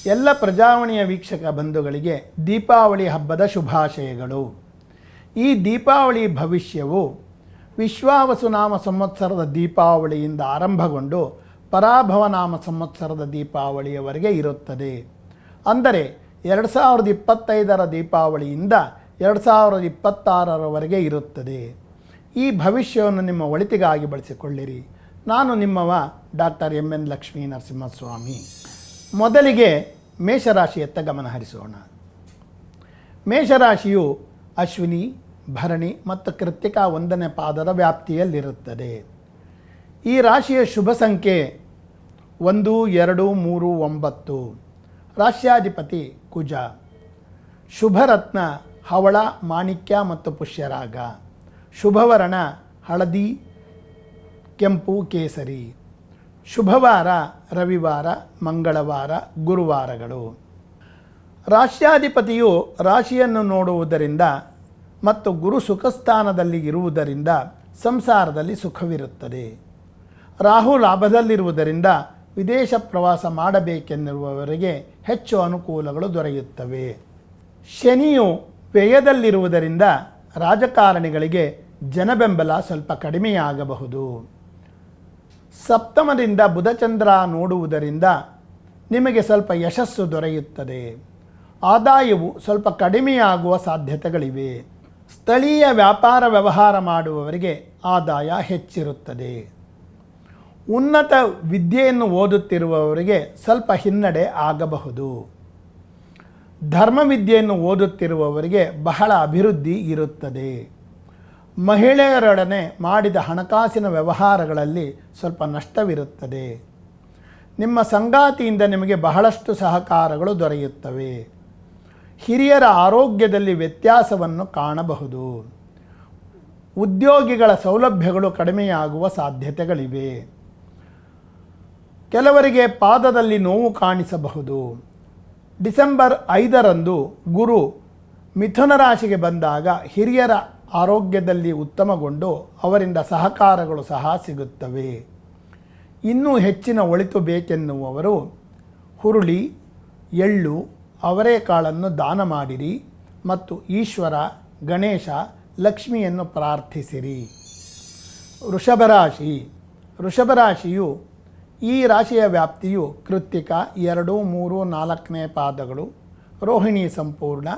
ಎಲ್ಲ ಪ್ರಜಾವಾಣಿಯ ವೀಕ್ಷಕ ಬಂಧುಗಳಿಗೆ ದೀಪಾವಳಿ ಹಬ್ಬದ ಶುಭಾಶಯಗಳು. ಈ ದೀಪಾವಳಿ ಭವಿಷ್ಯವು ವಿಶ್ವಾವಸುನಾಮ ಸಂವತ್ಸರದ ದೀಪಾವಳಿಯಿಂದ ಆರಂಭಗೊಂಡು ಪರಾಭವನಾಮ ಸಂವತ್ಸರದ ದೀಪಾವಳಿಯವರೆಗೆ ಇರುತ್ತದೆ. ಅಂದರೆ 2025ರ ದೀಪಾವಳಿಯಿಂದ 2026ರವರೆಗೆ ಇರುತ್ತದೆ. ಈ ಭವಿಷ್ಯವನ್ನು ನಿಮ್ಮ ಒಳಿತಿಗಾಗಿ ಬಳಸಿಕೊಳ್ಳಿರಿ. ನಾನು ನಿಮ್ಮವ ಡಾಕ್ಟರ್ MN ಲಕ್ಷ್ಮೀ ನರಸಿಂಹಸ್ವಾಮಿ. ಮೊದಲಿಗೆ ಮೇಷರಾಶಿಯತ್ತ ಗಮನ ಹರಿಸೋಣ. ಮೇಷರಾಶಿಯು ಅಶ್ವಿನಿ, ಭರಣಿ ಮತ್ತು ಕೃತ್ತಿಕಾ 1ನೇ ಪಾದದ ವ್ಯಾಪ್ತಿಯಲ್ಲಿರುತ್ತದೆ. ಈ ರಾಶಿಯ ಶುಭ ಸಂಖ್ಯೆ 1, 2, 3, 9. ರಾಶ್ಯಾಧಿಪತಿ ಕುಜ. ಶುಭರತ್ನ ಹವಳ, ಮಾಣಿಕ್ಯ ಮತ್ತು ಪುಷ್ಯರಾಗ. ಶುಭವರ್ಣ ಹಳದಿ, ಕೆಂಪು, ಕೇಸರಿ. ಶುಭವಾರ ರವಿವಾರ, ಮಂಗಳವಾರ, ಗುರುವಾರಗಳು. ರಾಶ್ಯಾಧಿಪತಿಯು ರಾಶಿಯನ್ನು ನೋಡುವುದರಿಂದ ಮತ್ತು ಗುರು ಸುಖಸ್ಥಾನದಲ್ಲಿ ಇರುವುದರಿಂದ ಸಂಸಾರದಲ್ಲಿ ಸುಖವಿರುತ್ತದೆ. ರಾಹು ಲಾಭದಲ್ಲಿರುವುದರಿಂದ ವಿದೇಶ ಪ್ರವಾಸ ಮಾಡಬೇಕೆನ್ನುವವರಿಗೆ ಹೆಚ್ಚು ಅನುಕೂಲಗಳು ದೊರೆಯುತ್ತವೆ. ಶನಿಯು ವ್ಯಯದಲ್ಲಿರುವುದರಿಂದ ರಾಜಕಾರಣಿಗಳಿಗೆ ಜನಬೆಂಬಲ ಸ್ವಲ್ಪ ಕಡಿಮೆಯಾಗಬಹುದು. ಸಪ್ತಮದಿಂದ ಬುಧಚಂದ್ರ ನೋಡುವುದರಿಂದ ನಿಮಗೆ ಸ್ವಲ್ಪ ಯಶಸ್ಸು ದೊರೆಯುತ್ತದೆ. ಆದಾಯವು ಸ್ವಲ್ಪ ಕಡಿಮೆಯಾಗುವ ಸಾಧ್ಯತೆಗಳಿವೆ. ಸ್ಥಳೀಯ ವ್ಯಾಪಾರ ವ್ಯವಹಾರ ಮಾಡುವವರಿಗೆ ಆದಾಯ ಹೆಚ್ಚಿರುತ್ತದೆ. ಉನ್ನತ ವಿದ್ಯೆಯನ್ನು ಓದುತ್ತಿರುವವರಿಗೆ ಸ್ವಲ್ಪ ಹಿನ್ನಡೆ ಆಗಬಹುದು. ಧರ್ಮವಿದ್ಯೆಯನ್ನು ಓದುತ್ತಿರುವವರಿಗೆ ಬಹಳ ಅಭಿವೃದ್ಧಿ ಇರುತ್ತದೆ. ಮಹಿಳೆಯರೊಡನೆ ಮಾಡಿದ ಹಣಕಾಸಿನ ವ್ಯವಹಾರಗಳಲ್ಲಿ ಸ್ವಲ್ಪ ನಷ್ಟವಿರುತ್ತದೆ. ನಿಮ್ಮ ಸಂಗಾತಿಯಿಂದ ನಿಮಗೆ ಬಹಳಷ್ಟು ಸಹಕಾರಗಳು ದೊರೆಯುತ್ತವೆ. ಹಿರಿಯರ ಆರೋಗ್ಯದಲ್ಲಿ ವ್ಯತ್ಯಾಸವನ್ನು ಕಾಣಬಹುದು. ಉದ್ಯೋಗಿಗಳ ಸೌಲಭ್ಯಗಳು ಕಡಿಮೆಯಾಗುವ ಸಾಧ್ಯತೆಗಳಿವೆ. ಕೆಲವರಿಗೆ ಪಾದದಲ್ಲಿ ನೋವು ಕಾಣಿಸಬಹುದು. ಡಿಸೆಂಬರ್ 5ರಂದು ಗುರು ಮಿಥುನ ರಾಶಿಗೆ ಬಂದಾಗ ಹಿರಿಯರ ಆರೋಗ್ಯದಲ್ಲಿ ಉತ್ತಮಗೊಂಡು ಅವರಿಂದ ಸಹಕಾರಗಳು ಸಹ ಸಿಗುತ್ತವೆ. ಇನ್ನೂ ಹೆಚ್ಚಿನ ಒಳಿತು ಬೇಕೆನ್ನುವವರು ಹುರುಳಿ, ಎಳ್ಳು, ಅವರೆಕಾಳನ್ನು ದಾನ ಮಾಡಿರಿ ಮತ್ತು ಈಶ್ವರ, ಗಣೇಶ, ಲಕ್ಷ್ಮಿಯನ್ನು ಪ್ರಾರ್ಥಿಸಿರಿ. ವೃಷಭರಾಶಿಯು ಈ ರಾಶಿಯ ವ್ಯಾಪ್ತಿಯು ಕೃತ್ತಿಕ 2, 3, 4ನೇ ಪಾದಗಳು, ರೋಹಿಣಿ ಸಂಪೂರ್ಣ,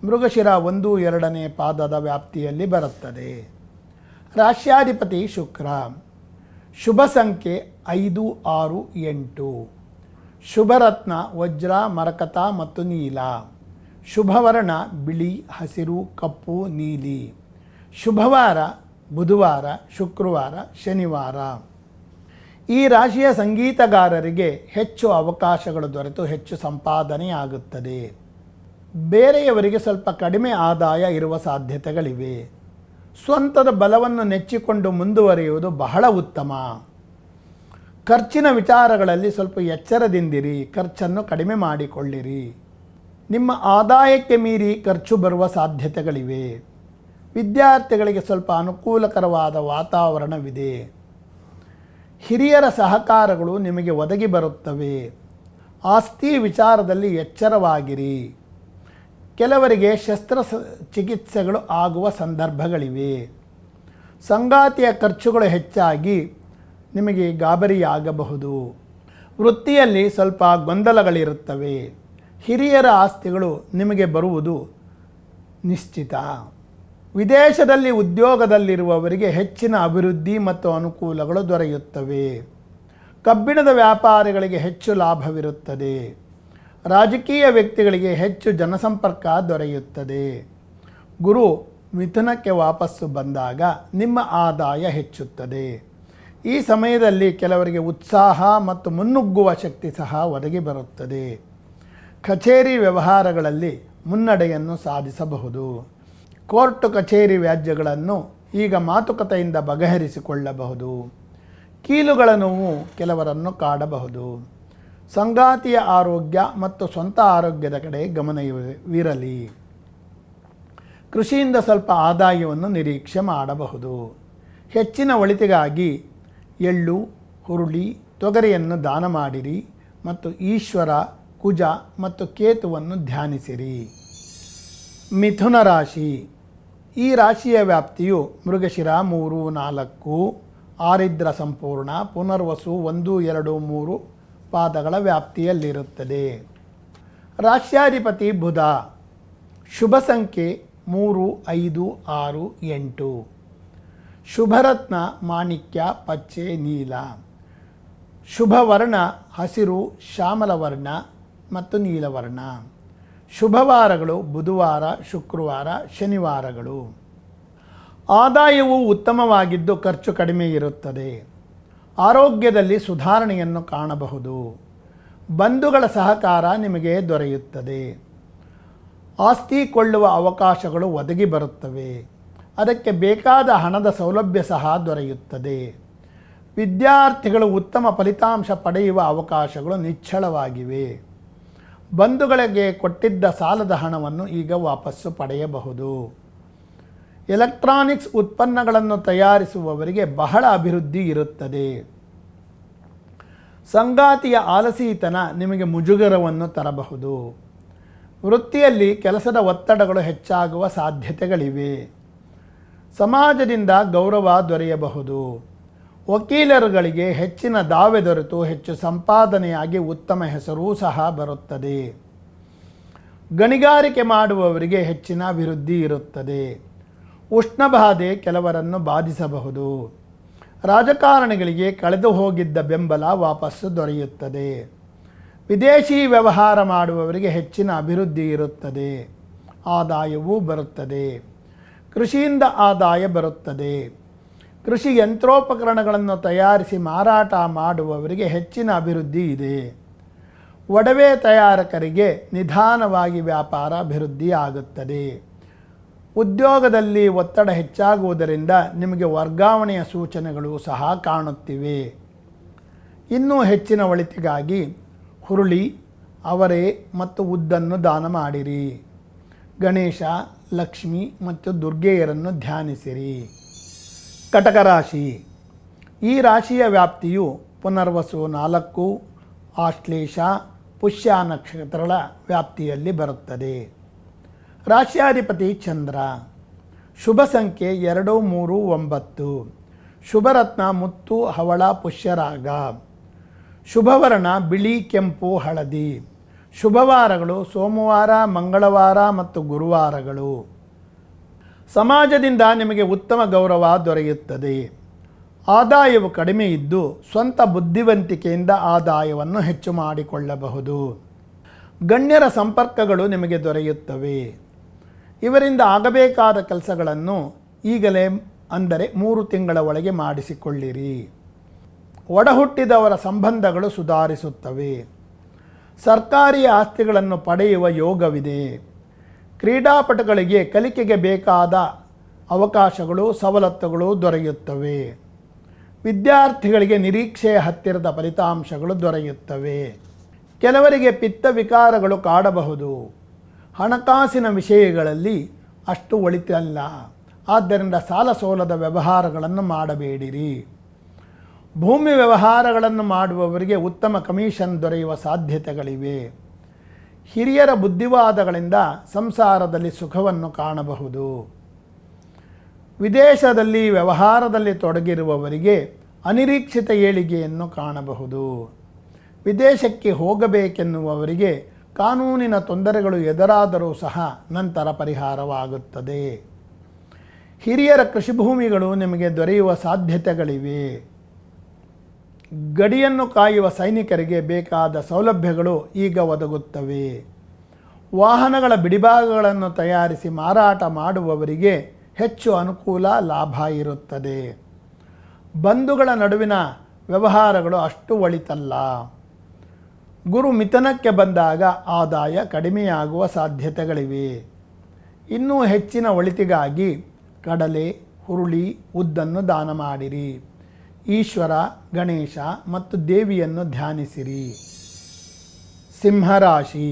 ಮೃಗಶಿರ 1, 2ನೇ ಪಾದದ ವ್ಯಾಪ್ತಿಯಲ್ಲಿ ಬರುತ್ತದೆ. ರಾಶ್ಯಾಧಿಪತಿ ಶುಕ್ರ. ಶುಭ ಸಂಖ್ಯೆ 5, 6, 8. ಶುಭರತ್ನ ವಜ್ರ, ಮರಕತ ಮತ್ತು ನೀಲ. ಶುಭವರ್ಣ ಬಿಳಿ, ಹಸಿರು, ಕಪ್ಪು, ನೀಲಿ. ಶುಭವಾರ ಬುಧವಾರ, ಶುಕ್ರವಾರ, ಶನಿವಾರ. ಈ ರಾಶಿಯ ಸಂಗೀತಗಾರರಿಗೆ ಹೆಚ್ಚು ಅವಕಾಶಗಳು ದೊರೆತು ಹೆಚ್ಚು ಸಂಪಾದನೆಯಾಗುತ್ತದೆ. ಬೇರೆಯವರಿಗೆ ಸ್ವಲ್ಪ ಕಡಿಮೆ ಆದಾಯ ಇರುವ ಸಾಧ್ಯತೆಗಳಿವೆ. ಸ್ವಂತದ ಬಲವನ್ನು ನೆಚ್ಚಿಕೊಂಡು ಮುಂದುವರಿಯುವುದು ಬಹಳ ಉತ್ತಮ. ಖರ್ಚಿನ ವಿಚಾರಗಳಲ್ಲಿ ಸ್ವಲ್ಪ ಎಚ್ಚರದಿಂದಿರಿ. ಖರ್ಚನ್ನು ಕಡಿಮೆ ಮಾಡಿಕೊಳ್ಳಿರಿ. ನಿಮ್ಮ ಆದಾಯಕ್ಕೆ ಮೀರಿ ಖರ್ಚು ಬರುವ ಸಾಧ್ಯತೆಗಳಿವೆ. ವಿದ್ಯಾರ್ಥಿಗಳಿಗೆ ಸ್ವಲ್ಪ ಅನುಕೂಲಕರವಾದ ವಾತಾವರಣವಿದೆ. ಹಿರಿಯರ ಸಹಕಾರಗಳು ನಿಮಗೆ ಒದಗಿ ಬರುತ್ತವೆ. ಆಸ್ತಿ ವಿಚಾರದಲ್ಲಿ ಎಚ್ಚರವಾಗಿರಿ. ಕೆಲವರಿಗೆ ಶಸ್ತ್ರಚಿಕಿತ್ಸೆಗಳು ಆಗುವ ಸಂದರ್ಭಗಳಿವೆ. ಸಂಗಾತಿಯ ಖರ್ಚುಗಳು ಹೆಚ್ಚಾಗಿ ನಿಮಗೆ ಗಾಬರಿಯಾಗಬಹುದು. ವೃತ್ತಿಯಲ್ಲಿ ಸ್ವಲ್ಪ ಗೊಂದಲಗಳಿರುತ್ತವೆ. ಹಿರಿಯರ ಆಸ್ತಿಗಳು ನಿಮಗೆ ಬರುವುದು ನಿಶ್ಚಿತ. ವಿದೇಶದಲ್ಲಿ ಉದ್ಯೋಗದಲ್ಲಿರುವವರಿಗೆ ಹೆಚ್ಚಿನ ಅಭಿವೃದ್ಧಿ ಮತ್ತು ಅನುಕೂಲಗಳು ದೊರೆಯುತ್ತವೆ. ಕಬ್ಬಿಣದ ವ್ಯಾಪಾರಿಗಳಿಗೆ ಹೆಚ್ಚು ಲಾಭವಿರುತ್ತದೆ. ರಾಜಕೀಯ ವ್ಯಕ್ತಿಗಳಿಗೆ ಹೆಚ್ಚು ಜನಸಂಪರ್ಕ ದೊರೆಯುತ್ತದೆ. ಗುರು ಮಿಥುನಕ್ಕೆ ವಾಪಸ್ಸು ಬಂದಾಗ ನಿಮ್ಮ ಆದಾಯ ಹೆಚ್ಚುತ್ತದೆ. ಈ ಸಮಯದಲ್ಲಿ ಕೆಲವರಿಗೆ ಉತ್ಸಾಹ ಮತ್ತು ಮುನ್ನುಗ್ಗುವ ಶಕ್ತಿ ಸಹ ಒದಗಿ ಬರುತ್ತದೆ. ಕಚೇರಿ ವ್ಯವಹಾರಗಳಲ್ಲಿ ಮುನ್ನಡೆಯನ್ನು ಸಾಧಿಸಬಹುದು. ಕೋರ್ಟ್ ಕಚೇರಿ ವ್ಯಾಜ್ಯಗಳನ್ನು ಈಗ ಮಾತುಕತೆಯಿಂದ ಬಗೆಹರಿಸಿಕೊಳ್ಳಬಹುದು. ಕೀಲುಗಳ ನೋವು ಕೆಲವರನ್ನು ಕಾಡಬಹುದು. ಸಂಗಾತಿಯ ಆರೋಗ್ಯ ಮತ್ತು ಸ್ವಂತ ಆರೋಗ್ಯದ ಕಡೆ ಗಮನವಿರಲಿ. ಕೃಷಿಯಿಂದ ಸ್ವಲ್ಪ ಆದಾಯವನ್ನು ನಿರೀಕ್ಷೆ ಮಾಡಬಹುದು. ಹೆಚ್ಚಿನ ಒಳಿತಿಗಾಗಿ ಎಳ್ಳು, ಹುರುಳಿ, ತೊಗರಿಯನ್ನು ದಾನ ಮಾಡಿರಿ ಮತ್ತು ಈಶ್ವರ, ಕುಜ ಮತ್ತು ಕೇತುವನ್ನು ಧ್ಯಾನಿಸಿರಿ. ಮಿಥುನ ರಾಶಿ. ಈ ರಾಶಿಯ ವ್ಯಾಪ್ತಿಯು ಮೃಗಶಿರ 3, 4, ಆರಿದ್ರ ಸಂಪೂರ್ಣ, ಪುನರ್ವಸು 1, 2, 3 ಪಾದಗಳ ವ್ಯಾಪ್ತಿಯಲ್ಲಿರುತ್ತದೆ. ರಾಶ್ಯಾಧಿಪತಿ ಬುಧ. ಶುಭ ಸಂಖ್ಯೆ 3, 5, 6, 8. ಶುಭರತ್ನ ಮಾಣಿಕ್ಯ, ಪಚ್ಚೆ, ನೀಲ. ಶುಭ ವರ್ಣ ಹಸಿರು, ಶ್ಯಾಮಲ ವರ್ಣ ಮತ್ತು ನೀಲವರ್ಣ. ಶುಭವಾರಗಳು ಬುಧವಾರ, ಶುಕ್ರವಾರ, ಶನಿವಾರಗಳು. ಆದಾಯವು ಉತ್ತಮವಾಗಿದ್ದು ಖರ್ಚು ಕಡಿಮೆ ಇರುತ್ತದೆ. ಆರೋಗ್ಯದಲ್ಲಿ ಸುಧಾರಣೆಯನ್ನು ಕಾಣಬಹುದು. ಬಂಧುಗಳ ಸಹಕಾರ ನಿಮಗೆ ದೊರೆಯುತ್ತದೆ. ಆಸ್ತಿ ಕೊಳ್ಳುವ ಅವಕಾಶಗಳು ಒದಗಿ ಬರುತ್ತವೆ. ಅದಕ್ಕೆ ಬೇಕಾದ ಹಣದ ಸೌಲಭ್ಯ ಸಹ ದೊರೆಯುತ್ತದೆ. ವಿದ್ಯಾರ್ಥಿಗಳು ಉತ್ತಮ ಫಲಿತಾಂಶ ಪಡೆಯುವ ಅವಕಾಶಗಳು ನಿಚ್ಚಳವಾಗಿವೆ. ಬಂಧುಗಳಿಗೆ ಕೊಟ್ಟಿದ್ದ ಸಾಲದ ಹಣವನ್ನು ಈಗ ವಾಪಸ್ಸು ಪಡೆಯಬಹುದು. ಎಲೆಕ್ಟ್ರಾನಿಕ್ಸ್ ಉತ್ಪನ್ನಗಳನ್ನು ತಯಾರಿಸುವವರಿಗೆ ಬಹಳ ಅಭಿವೃದ್ಧಿ ಇರುತ್ತದೆ. ಸಂಗಾತಿಯ ಆಲಸಿತನ ನಿಮಗೆ ಮುಜುಗರವನ್ನು ತರಬಹುದು. ವೃತ್ತಿಯಲ್ಲಿ ಕೆಲಸದ ಒತ್ತಡಗಳು ಹೆಚ್ಚಾಗುವ ಸಾಧ್ಯತೆಗಳಿವೆ. ಸಮಾಜದಿಂದ ಗೌರವ ದೊರೆಯಬಹುದು. ವಕೀಲರುಗಳಿಗೆ ಹೆಚ್ಚಿನ ದಾವೆ ದೊರೆತು ಹೆಚ್ಚು ಸಂಪಾದನೆಯಾಗಿ ಉತ್ತಮ ಹೆಸರೂ ಸಹ ಬರುತ್ತದೆ. ಗಣಿಗಾರಿಕೆ ಮಾಡುವವರಿಗೆ ಹೆಚ್ಚಿನ ಅಭಿವೃದ್ಧಿ ಇರುತ್ತದೆ. ಉಷ್ಣಬಾಧೆ ಕೆಲವರನ್ನು ಬಾಧಿಸಬಹುದು. ರಾಜಕಾರಣಿಗಳಿಗೆ ಕಳೆದು ಹೋಗಿದ್ದ ಬೆಂಬಲ ವಾಪಸ್ಸು ದೊರೆಯುತ್ತದೆ. ವಿದೇಶಿ ವ್ಯವಹಾರ ಮಾಡುವವರಿಗೆ ಹೆಚ್ಚಿನ ಅಭಿವೃದ್ಧಿ ಇರುತ್ತದೆ. ಆದಾಯವೂ ಬರುತ್ತದೆ. ಕೃಷಿಯಿಂದ ಆದಾಯ ಬರುತ್ತದೆ. ಕೃಷಿ ಯಂತ್ರೋಪಕರಣಗಳನ್ನು ತಯಾರಿಸಿ ಮಾರಾಟ ಮಾಡುವವರಿಗೆ ಹೆಚ್ಚಿನ ಅಭಿವೃದ್ಧಿ ಇದೆ. ಒಡವೆ ತಯಾರಕರಿಗೆ ನಿಧಾನವಾಗಿ ವ್ಯಾಪಾರ ಅಭಿವೃದ್ಧಿ ಆಗುತ್ತದೆ. ಉದ್ಯೋಗದಲ್ಲಿ ಒತ್ತಡ ಹೆಚ್ಚಾಗುವುದರಿಂದ ನಿಮಗೆ ವರ್ಗಾವಣೆಯ ಸೂಚನೆಗಳು ಸಹ ಕಾಣುತ್ತಿವೆ. ಇನ್ನೂ ಹೆಚ್ಚಿನ ಒಳಿತಿಗಾಗಿ ಹುರುಳಿ, ಅವರೆ ಮತ್ತು ಉದ್ದನ್ನು ದಾನ ಮಾಡಿರಿ. ಗಣೇಶ, ಲಕ್ಷ್ಮಿ ಮತ್ತು ದುರ್ಗೆಯರನ್ನು ಧ್ಯಾನಿಸಿರಿ. ಕಟಕ ರಾಶಿ. ಈ ರಾಶಿಯ ವ್ಯಾಪ್ತಿಯು ಪುನರ್ವಸು 4, ಆಶ್ಲೇಷ, ಪುಷ್ಯ ನಕ್ಷತ್ರಗಳ ವ್ಯಾಪ್ತಿಯಲ್ಲಿ ಬರುತ್ತದೆ. ರಾಶ್ಯಾಧಿಪತಿ ಚಂದ್ರ. ಶುಭ ಸಂಖ್ಯೆ 2, 3, 9. ಶುಭರತ್ನ ಮುತ್ತು, ಹವಳ, ಪುಷ್ಯರಾಗ. ಶುಭವರ್ಣ ಬಿಳಿ, ಕೆಂಪು, ಹಳದಿ. ಶುಭವಾರಗಳು ಸೋಮವಾರ, ಮಂಗಳವಾರ ಮತ್ತು ಗುರುವಾರಗಳು. ಸಮಾಜದಿಂದ ನಿಮಗೆ ಉತ್ತಮ ಗೌರವ ದೊರೆಯುತ್ತದೆ. ಆದಾಯವು ಕಡಿಮೆ ಇದ್ದು ಸ್ವಂತ ಬುದ್ಧಿವಂತಿಕೆಯಿಂದ ಆದಾಯವನ್ನು ಹೆಚ್ಚು ಮಾಡಿಕೊಳ್ಳಬಹುದು. ಗಣ್ಯರ ಸಂಪರ್ಕಗಳು ನಿಮಗೆ ದೊರೆಯುತ್ತವೆ. ಇವರಿಂದ ಆಗಬೇಕಾದ ಕೆಲಸಗಳನ್ನು ಈಗಲೇ ಅಂದರೆ 3 ತಿಂಗಳ ಒಳಗೆ ಮಾಡಿಸಿಕೊಳ್ಳಿರಿ. ಒಡಹುಟ್ಟಿದವರ ಸಂಬಂಧಗಳು ಸುಧಾರಿಸುತ್ತವೆ. ಸರ್ಕಾರಿ ಆಸ್ತಿಗಳನ್ನು ಪಡೆಯುವ ಯೋಗವಿದೆ. ಕ್ರೀಡಾಪಟುಗಳಿಗೆ ಕಲಿಕೆಗೆ ಬೇಕಾದ ಅವಕಾಶಗಳು, ಸವಲತ್ತುಗಳು ದೊರೆಯುತ್ತವೆ. ವಿದ್ಯಾರ್ಥಿಗಳಿಗೆ ನಿರೀಕ್ಷೆಯ ಹತ್ತಿರದ ಫಲಿತಾಂಶಗಳು ದೊರೆಯುತ್ತವೆ. ಕೆಲವರಿಗೆ ಪಿತ್ತ ವಿಕಾರಗಳು ಕಾಡಬಹುದು. ಹಣಕಾಸಿನ ವಿಷಯಗಳಲ್ಲಿ ಅಷ್ಟು ಒಳಿತಲ್ಲ. ಆದ್ದರಿಂದ ಸಾಲ ಸೋಲದ ವ್ಯವಹಾರಗಳನ್ನು ಮಾಡಬೇಡಿರಿ. ಭೂಮಿ ವ್ಯವಹಾರಗಳನ್ನು ಮಾಡುವವರಿಗೆ ಉತ್ತಮ ಕಮಿಷನ್ ದೊರೆಯುವ ಸಾಧ್ಯತೆಗಳಿವೆ. ಹಿರಿಯರ ಬುದ್ಧಿವಾದಗಳಿಂದ ಸಂಸಾರದಲ್ಲಿ ಸುಖವನ್ನು ಕಾಣಬಹುದು. ವಿದೇಶದಲ್ಲಿ ವ್ಯವಹಾರದಲ್ಲಿ ತೊಡಗಿರುವವರಿಗೆ ಅನಿರೀಕ್ಷಿತ ಏಳಿಗೆಯನ್ನು ಕಾಣಬಹುದು. ವಿದೇಶಕ್ಕೆ ಹೋಗಬೇಕೆನ್ನುವವರಿಗೆ ಕಾನೂನಿನ ತೊಂದರೆಗಳು ಎದುರಾದರೂ ಸಹ ನಂತರ ಪರಿಹಾರವಾಗುತ್ತದೆ. ಹಿರಿಯರ ಕೃಷಿ ಭೂಮಿಗಳು ನಿಮಗೆ ದೊರೆಯುವ ಸಾಧ್ಯತೆಗಳಿವೆ. ಗಡಿಯನ್ನು ಕಾಯುವ ಸೈನಿಕರಿಗೆ ಬೇಕಾದ ಸೌಲಭ್ಯಗಳು ಈಗ ಒದಗುತ್ತವೆ. ವಾಹನಗಳ ಬಿಡಿಭಾಗಗಳನ್ನು ತಯಾರಿಸಿ ಮಾರಾಟ ಮಾಡುವವರಿಗೆ ಹೆಚ್ಚು ಅನುಕೂಲ, ಲಾಭ ಇರುತ್ತದೆ. ಬಂಧುಗಳ ನಡುವಿನ ವ್ಯವಹಾರಗಳು ಅಷ್ಟು ಒಳಿತಲ್ಲ. ಗುರು ಮಿಥುನಕ್ಕೆ ಬಂದಾಗ ಆದಾಯ ಕಡಿಮೆಯಾಗುವ ಸಾಧ್ಯತೆಗಳಿವೆ. ಇನ್ನೂ ಹೆಚ್ಚಿನ ಒಳಿತಿಗಾಗಿ ಕಡಲೆ, ಹುರುಳಿ, ಉದ್ದನ್ನು ದಾನ ಮಾಡಿರಿ. ಈಶ್ವರ, ಗಣೇಶ ಮತ್ತು ದೇವಿಯನ್ನು ಧ್ಯಾನಿಸಿರಿ. ಸಿಂಹರಾಶಿ.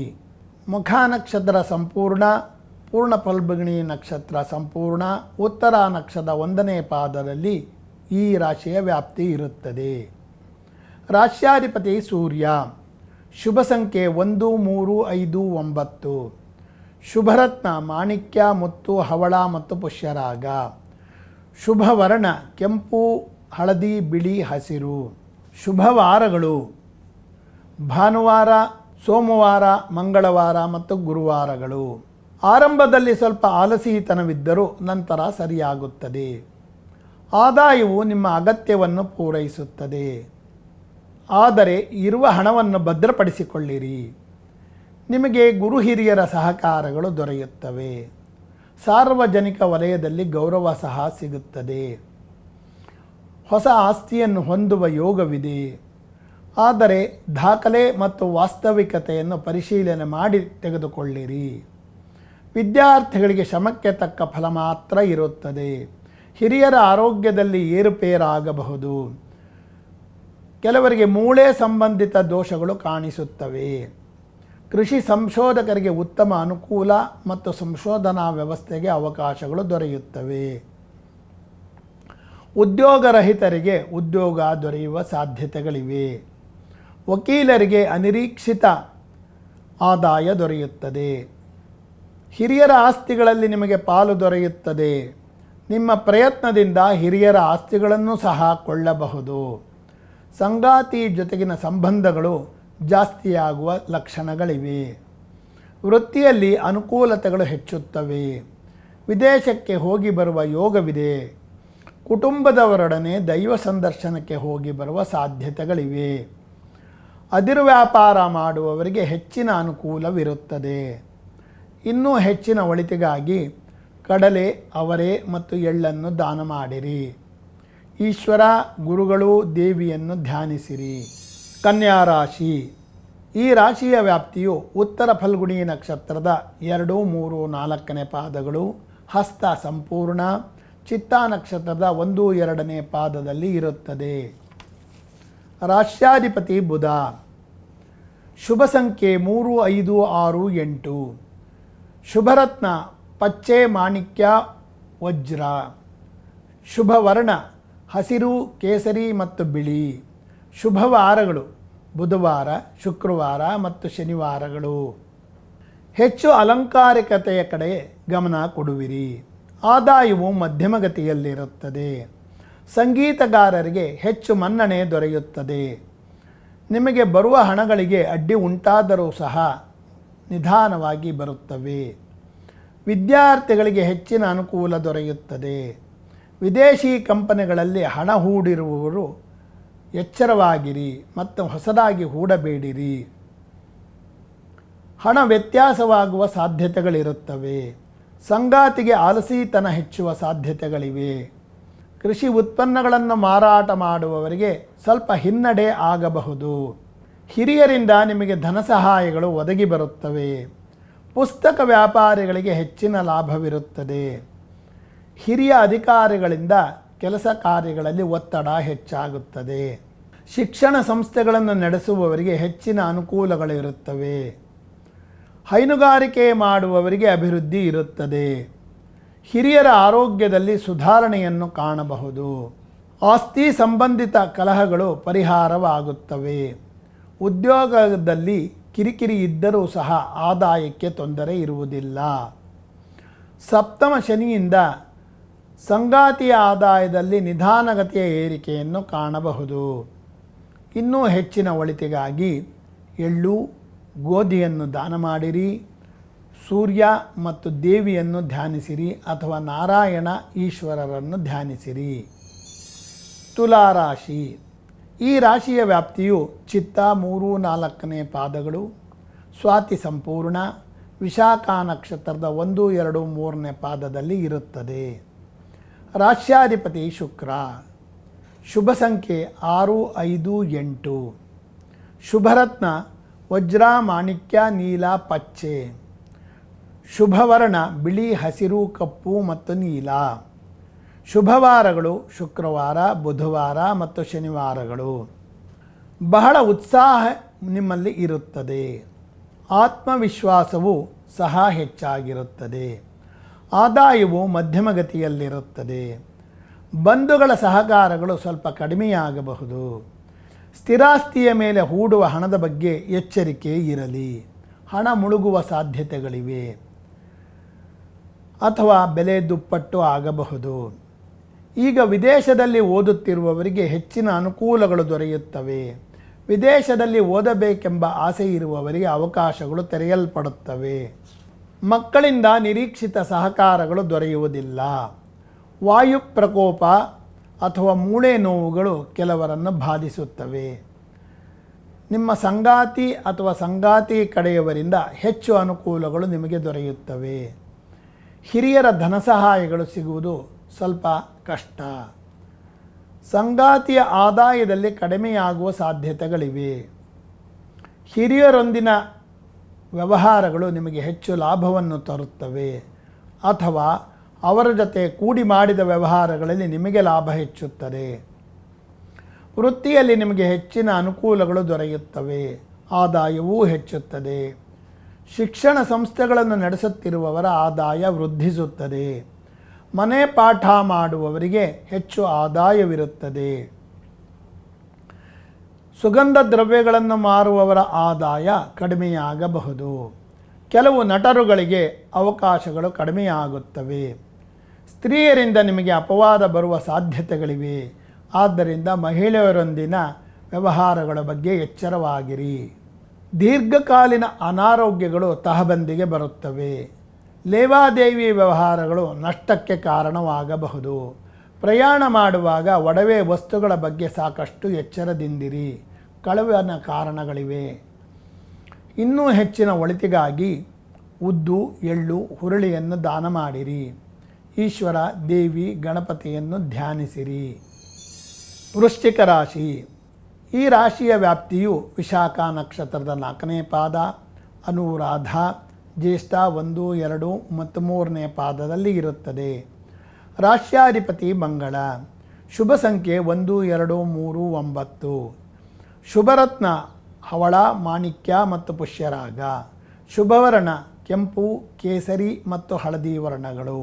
ಮುಖ ನಕ್ಷತ್ರ ಸಂಪೂರ್ಣ, ಪೂರ್ಣ ಫಲ್ಗುಣಿ ನಕ್ಷತ್ರ ಸಂಪೂರ್ಣ, ಉತ್ತರ ನಕ್ಷತ್ರದ 1ನೇ ಪಾದದಲ್ಲಿ ಈ ರಾಶಿಯ ವ್ಯಾಪ್ತಿ ಇರುತ್ತದೆ. ರಾಶ್ಯಾಧಿಪತಿ ಸೂರ್ಯ. ಶುಭ ಸಂಖ್ಯೆ 1, 3, 5, 9. ಶುಭರತ್ನ ಮಾಣಿಕ್ಯ, ಮುತ್ತು, ಹವಳ ಮತ್ತು ಪುಷ್ಯರಾಗ. ಶುಭ ವರ್ಣ ಕೆಂಪು, ಹಳದಿ, ಬಿಳಿ, ಹಸಿರು. ಶುಭವಾರಗಳು ಭಾನುವಾರ, ಸೋಮವಾರ, ಮಂಗಳವಾರ ಮತ್ತು ಗುರುವಾರಗಳು. ಆರಂಭದಲ್ಲಿ ಸ್ವಲ್ಪ ಆಲಸಿತನವಿದ್ದರೂ ನಂತರ ಸರಿಯಾಗುತ್ತದೆ. ಆದಾಯವು ನಿಮ್ಮ ಅಗತ್ಯವನ್ನು ಪೂರೈಸುತ್ತದೆ. ಆದರೆ ಇರುವ ಹಣವನ್ನು ಭದ್ರಪಡಿಸಿಕೊಳ್ಳಿರಿ. ನಿಮಗೆ ಗುರು ಹಿರಿಯರ ಸಹಕಾರಗಳು ದೊರೆಯುತ್ತವೆ. ಸಾರ್ವಜನಿಕ ವಲಯದಲ್ಲಿ ಗೌರವ ಸಹ ಸಿಗುತ್ತದೆ. ಹೊಸ ಆಸ್ತಿಯನ್ನು ಹೊಂದುವ ಯೋಗವಿದೆ. ಆದರೆ ದಾಖಲೆ ಮತ್ತು ವಾಸ್ತವಿಕತೆಯನ್ನು ಪರಿಶೀಲನೆ ಮಾಡಿ ತೆಗೆದುಕೊಳ್ಳಿರಿ. ವಿದ್ಯಾರ್ಥಿಗಳಿಗೆ ಶ್ರಮಕ್ಕೆ ತಕ್ಕ ಫಲ ಮಾತ್ರ ಇರುತ್ತದೆ. ಹಿರಿಯರ ಆರೋಗ್ಯದಲ್ಲಿ ಏರುಪೇರಾಗಬಹುದು. ಕೆಲವರಿಗೆ ಮೂಳೆ ಸಂಬಂಧಿತ ದೋಷಗಳು ಕಾಣಿಸುತ್ತವೆ. ಕೃಷಿ ಸಂಶೋಧಕರಿಗೆ ಉತ್ತಮ ಅನುಕೂಲ ಮತ್ತು ಸಂಶೋಧನಾ ವ್ಯವಸ್ಥೆಗೆ ಅವಕಾಶಗಳು ದೊರೆಯುತ್ತವೆ. ಉದ್ಯೋಗರಹಿತರಿಗೆ ಉದ್ಯೋಗ ದೊರೆಯುವ ಸಾಧ್ಯತೆಗಳಿವೆ. ವಕೀಲರಿಗೆ ಅನಿರೀಕ್ಷಿತ ಆದಾಯ ದೊರೆಯುತ್ತದೆ. ಹಿರಿಯರ ಆಸ್ತಿಗಳಲ್ಲಿ ನಿಮಗೆ ಪಾಲು ದೊರೆಯುತ್ತದೆ. ನಿಮ್ಮ ಪ್ರಯತ್ನದಿಂದ ಹಿರಿಯರ ಆಸ್ತಿಗಳನ್ನು ಸಹ ಕೊಳ್ಳಬಹುದು. ಸಂಗಾತಿ ಜೊತೆಗಿನ ಸಂಬಂಧಗಳು ಜಾಸ್ತಿಯಾಗುವ ಲಕ್ಷಣಗಳಿವೆ. ವೃತ್ತಿಯಲ್ಲಿ ಅನುಕೂಲತೆಗಳು ಹೆಚ್ಚುತ್ತವೆ. ವಿದೇಶಕ್ಕೆ ಹೋಗಿ ಬರುವ ಯೋಗವಿದೆ. ಕುಟುಂಬದವರೊಡನೆ ದೈವ ಸಂದರ್ಶನಕ್ಕೆ ಹೋಗಿ ಬರುವ ಸಾಧ್ಯತೆಗಳಿವೆ. ಅದಿರು ವ್ಯಾಪಾರ ಮಾಡುವವರಿಗೆ ಹೆಚ್ಚಿನ ಅನುಕೂಲವಿರುತ್ತದೆ. ಇನ್ನೂ ಹೆಚ್ಚಿನ ಒಳಿತಿಗಾಗಿ ಕಡಲೆ, ಅವರೆ ಮತ್ತು ಎಳ್ಳನ್ನು ದಾನ ಮಾಡಿರಿ. ಈಶ್ವರ, ಗುರುಗಳು, ದೇವಿಯನ್ನು ಧ್ಯಾನಿಸಿರಿ. ಕನ್ಯಾ ರಾಶಿ. ಈ ರಾಶಿಯ ವ್ಯಾಪ್ತಿಯು ಉತ್ತರ ಫಲ್ಗುಣಿ ನಕ್ಷತ್ರದ 2, 3, 4ನೇ ಪಾದಗಳು, ಹಸ್ತ ಸಂಪೂರ್ಣ, ಚಿತ್ತಾ ನಕ್ಷತ್ರದ 1, 2ನೇ ಪಾದದಲ್ಲಿ ಇರುತ್ತದೆ. ರಾಶ್ಯಾಧಿಪತಿ ಬುಧ. ಶುಭ ಸಂಖ್ಯೆ 3, 5, 6, 8. ಶುಭರತ್ನ ಪಚ್ಚೆ, ಮಾಣಿಕ್ಯ, ವಜ್ರ. ಶುಭ ವರ್ಣ ಹಸಿರು, ಕೇಸರಿ ಮತ್ತು ಬಿಳಿ. ಶುಭವಾರಗಳು ಬುಧವಾರ, ಶುಕ್ರವಾರ ಮತ್ತು ಶನಿವಾರಗಳು. ಹೆಚ್ಚು ಅಲಂಕಾರಿಕತೆಯ ಕಡೆ ಗಮನ ಕೊಡುವಿರಿ. ಆದಾಯವು ಮಧ್ಯಮಗತಿಯಲ್ಲಿರುತ್ತದೆ. ಸಂಗೀತಗಾರರಿಗೆ ಹೆಚ್ಚು ಮನ್ನಣೆ ದೊರೆಯುತ್ತದೆ. ನಿಮಗೆ ಬರುವ ಹಣಗಳಿಗೆ ಅಡ್ಡಿ ಉಂಟಾದರೂ ಸಹ ನಿಧಾನವಾಗಿ ಬರುತ್ತವೆ. ವಿದ್ಯಾರ್ಥಿಗಳಿಗೆ ಹೆಚ್ಚಿನ ಅನುಕೂಲ ದೊರೆಯುತ್ತದೆ. ವಿದೇಶಿ ಕಂಪನಿಗಳಲ್ಲಿ ಹಣ ಹೂಡಿರುವವರು ಎಚ್ಚರವಾಗಿರಿ ಮತ್ತು ಹೊಸದಾಗಿ ಹೂಡಬೇಡಿರಿ. ಹಣ ವ್ಯತ್ಯಾಸವಾಗುವ ಸಾಧ್ಯತೆಗಳಿರುತ್ತವೆ. ಸಂಗಾತಿಗೆ ಆಲಸಿತನ ಹೆಚ್ಚುವ ಸಾಧ್ಯತೆಗಳಿವೆ. ಕೃಷಿ ಉತ್ಪನ್ನಗಳನ್ನು ಮಾರಾಟ ಮಾಡುವವರಿಗೆ ಸ್ವಲ್ಪ ಹಿನ್ನಡೆ ಆಗಬಹುದು. ಹಿರಿಯರಿಂದ ನಿಮಗೆ ಧನ ಸಹಾಯಗಳು ಒದಗಿ ಬರುತ್ತವೆ. ಪುಸ್ತಕ ವ್ಯಾಪಾರಿಗಳಿಗೆ ಹೆಚ್ಚಿನ ಲಾಭವಿರುತ್ತದೆ. ಹಿರಿಯ ಅಧಿಕಾರಿಗಳಿಂದ ಕೆಲಸ ಕಾರ್ಯಗಳಲ್ಲಿ ಒತ್ತಡ ಹೆಚ್ಚಾಗುತ್ತದೆ. ಶಿಕ್ಷಣ ಸಂಸ್ಥೆಗಳನ್ನು ನಡೆಸುವವರಿಗೆ ಹೆಚ್ಚಿನ ಅನುಕೂಲಗಳಿರುತ್ತವೆ. ಹೈನುಗಾರಿಕೆ ಮಾಡುವವರಿಗೆ ಅಭಿವೃದ್ಧಿ ಇರುತ್ತದೆ. ಹಿರಿಯರ ಆರೋಗ್ಯದಲ್ಲಿ ಸುಧಾರಣೆಯನ್ನು ಕಾಣಬಹುದು. ಆಸ್ತಿ ಸಂಬಂಧಿತ ಕಲಹಗಳು ಪರಿಹಾರವಾಗುತ್ತವೆ. ಉದ್ಯೋಗದಲ್ಲಿ ಕಿರಿಕಿರಿ ಇದ್ದರೂ ಸಹ ಆದಾಯಕ್ಕೆ ತೊಂದರೆ ಇರುವುದಿಲ್ಲ. ಸಪ್ತಮ ಶನಿಯಿಂದ ಸಂಗಾತಿಯ ಆದಾಯದಲ್ಲಿ ನಿಧಾನಗತಿಯ ಏರಿಕೆಯನ್ನು ಕಾಣಬಹುದು. ಇನ್ನೂ ಹೆಚ್ಚಿನ ಒಳಿತಿಗಾಗಿ ಎಳ್ಳು, ಗೋಧಿಯನ್ನು ದಾನ ಮಾಡಿರಿ. ಸೂರ್ಯ ಮತ್ತು ದೇವಿಯನ್ನು ಧ್ಯಾನಿಸಿರಿ ಅಥವಾ ನಾರಾಯಣ ಈಶ್ವರರನ್ನು ಧ್ಯಾನಿಸಿರಿ. ತುಲಾರಾಶಿ. ಈ ರಾಶಿಯ ವ್ಯಾಪ್ತಿಯು ಚಿತ್ತ 3, 4ನೇ ಪಾದಗಳು, ಸ್ವಾತಿ ಸಂಪೂರ್ಣ, ವಿಶಾಖ ನಕ್ಷತ್ರದ 1, 2, 3ನೇ ಪಾದದಲ್ಲಿ ಇರುತ್ತದೆ. ರಾಶ್ಯಾಧಿಪತಿ ಶುಕ್ರ. ಶುಭ ಸಂಖ್ಯೆ 6, 5, 8. ಶುಭರತ್ನ ವಜ್ರ, ಮಾಣಿಕ್ಯ, ನೀಲ, ಪಚ್ಚೆ. ಶುಭವರ್ಣ ಬಿಳಿ, ಹಸಿರು, ಕಪ್ಪು ಮತ್ತು ನೀಲ. ಶುಭವಾರಗಳು ಶುಕ್ರವಾರ, ಬುಧವಾರ ಮತ್ತು ಶನಿವಾರಗಳು. ಬಹಳ ಉತ್ಸಾಹ ನಿಮ್ಮಲ್ಲಿ ಇರುತ್ತದೆ. ಆತ್ಮವಿಶ್ವಾಸವು ಸಹ ಹೆಚ್ಚಾಗಿರುತ್ತದೆ. ಆದಾಯವು ಮಧ್ಯಮಗತಿಯಲ್ಲಿರುತ್ತದೆ. ಬಂಧುಗಳ ಸಹಕಾರಗಳು ಸ್ವಲ್ಪ ಕಡಿಮೆಯಾಗಬಹುದು. ಸ್ಥಿರಾಸ್ತಿಯ ಮೇಲೆ ಹೂಡುವ ಹಣದ ಬಗ್ಗೆ ಎಚ್ಚರಿಕೆ ಇರಲಿ. ಹಣ ಮುಳುಗುವ ಸಾಧ್ಯತೆಗಳಿವೆ ಅಥವಾ ಬೆಲೆ ದುಪ್ಪಟ್ಟು ಆಗಬಹುದು. ಈಗ ವಿದೇಶದಲ್ಲಿ ಓದುತ್ತಿರುವವರಿಗೆ ಹೆಚ್ಚಿನ ಅನುಕೂಲಗಳು ದೊರೆಯುತ್ತವೆ. ವಿದೇಶದಲ್ಲಿ ಓದಬೇಕೆಂಬ ಆಸೆ ಇರುವವರಿಗೆ ಅವಕಾಶಗಳು ತೆರೆಯಲ್ಪಡುತ್ತವೆ. ಮಕ್ಕಳಿಂದ ನಿರೀಕ್ಷಿತ ಸಹಕಾರಗಳು ದೊರೆಯುವುದಿಲ್ಲ. ವಾಯು ಪ್ರಕೋಪ ಅಥವಾ ಮೂಳೆ ನೋವುಗಳು ಕೆಲವರನ್ನು ಬಾಧಿಸುತ್ತವೆ. ನಿಮ್ಮ ಸಂಗಾತಿ ಅಥವಾ ಸಂಗಾತಿ ಕಡೆಯವರಿಂದ ಹೆಚ್ಚು ಅನುಕೂಲಗಳು ನಿಮಗೆ ದೊರೆಯುತ್ತವೆ. ಹಿರಿಯರ ಧನ ಸಹಾಯಗಳು ಸಿಗುವುದು ಸ್ವಲ್ಪ ಕಷ್ಟ. ಸಂಗಾತಿಯ ಆದಾಯದಲ್ಲಿ ಕಡಿಮೆಯಾಗುವ ಸಾಧ್ಯತೆಗಳಿವೆ. ಹಿರಿಯರೊಂದಿನ ವ್ಯವಹಾರಗಳು ನಿಮಗೆ ಹೆಚ್ಚು ಲಾಭವನ್ನು ತರುತ್ತವೆ ಅಥವಾ ಅವರ ಜೊತೆ ಕೂಡಿ ಮಾಡಿದ ವ್ಯವಹಾರಗಳಲ್ಲಿ ನಿಮಗೆ ಲಾಭ ಹೆಚ್ಚುತ್ತದೆ. ವೃತ್ತಿಯಲ್ಲಿ ನಿಮಗೆ ಹೆಚ್ಚಿನ ಅನುಕೂಲಗಳು ದೊರೆಯುತ್ತವೆ. ಆದಾಯವೂ ಹೆಚ್ಚುತ್ತದೆ. ಶಿಕ್ಷಣ ಸಂಸ್ಥೆಗಳನ್ನು ನಡೆಸುತ್ತಿರುವವರ ಆದಾಯ ವೃದ್ಧಿಸುತ್ತದೆ. ಮನೆ ಪಾಠ ಮಾಡುವವರಿಗೆ ಹೆಚ್ಚು ಆದಾಯವಿರುತ್ತದೆ. ಸುಗಂಧ ದ್ರವ್ಯಗಳನ್ನು ಮಾರುವವರ ಆದಾಯ ಕಡಿಮೆಯಾಗಬಹುದು. ಕೆಲವು ನಟರುಗಳಿಗೆ ಅವಕಾಶಗಳು ಕಡಿಮೆಯಾಗುತ್ತವೆ. ಸ್ತ್ರೀಯರಿಂದ ನಿಮಗೆ ಅಪವಾದ ಬರುವ ಸಾಧ್ಯತೆಗಳಿವೆ. ಆದ್ದರಿಂದ ಮಹಿಳೆಯರೊಂದಿನ ವ್ಯವಹಾರಗಳ ಬಗ್ಗೆ ಎಚ್ಚರವಾಗಿರಿ. ದೀರ್ಘಕಾಲೀನ ಅನಾರೋಗ್ಯಗಳು ತಹಬಂದಿಗೆ ಬರುತ್ತವೆ. ಲೇವಾದೇವಿ ವ್ಯವಹಾರಗಳು ನಷ್ಟಕ್ಕೆ ಕಾರಣವಾಗಬಹುದು. ಪ್ರಯಾಣ ಮಾಡುವಾಗ ಒಡವೆ ವಸ್ತುಗಳ ಬಗ್ಗೆ ಸಾಕಷ್ಟು ಎಚ್ಚರದಿಂದಿರಿ. ಕಳವಿನ ಕಾರಣಗಳಿವೆ. ಇನ್ನೂ ಹೆಚ್ಚಿನ ಒಳಿತಿಗಾಗಿ ಉದ್ದು, ಎಳ್ಳು, ಹುರುಳಿಯನ್ನು ದಾನ ಮಾಡಿರಿ. ಈಶ್ವರ, ದೇವಿ, ಗಣಪತಿಯನ್ನು ಧ್ಯಾನಿಸಿರಿ. ವೃಶ್ಚಿಕ ರಾಶಿ. ಈ ರಾಶಿಯ ವ್ಯಾಪ್ತಿಯು ವಿಶಾಖ ನಕ್ಷತ್ರದ 4ನೇ ಪಾದ, ಅನುರಾಧ, ಜ್ಯೇಷ್ಠ 1, 2 ಮತ್ತು 3ನೇ ಪಾದದಲ್ಲಿ ಇರುತ್ತದೆ. ರಾಶ್ಯಾಧಿಪತಿ ಮಂಗಳ. ಶುಭ ಸಂಖ್ಯೆ 1, 2, 3, 9. ಶುಭರತ್ನ ಹವಳ, ಮಾಣಿಕ್ಯ ಮತ್ತು ಪುಷ್ಯರಾಗ. ಶುಭವರ್ಣ ಕೆಂಪು, ಕೇಸರಿ ಮತ್ತು ಹಳದಿ ವರ್ಣಗಳು.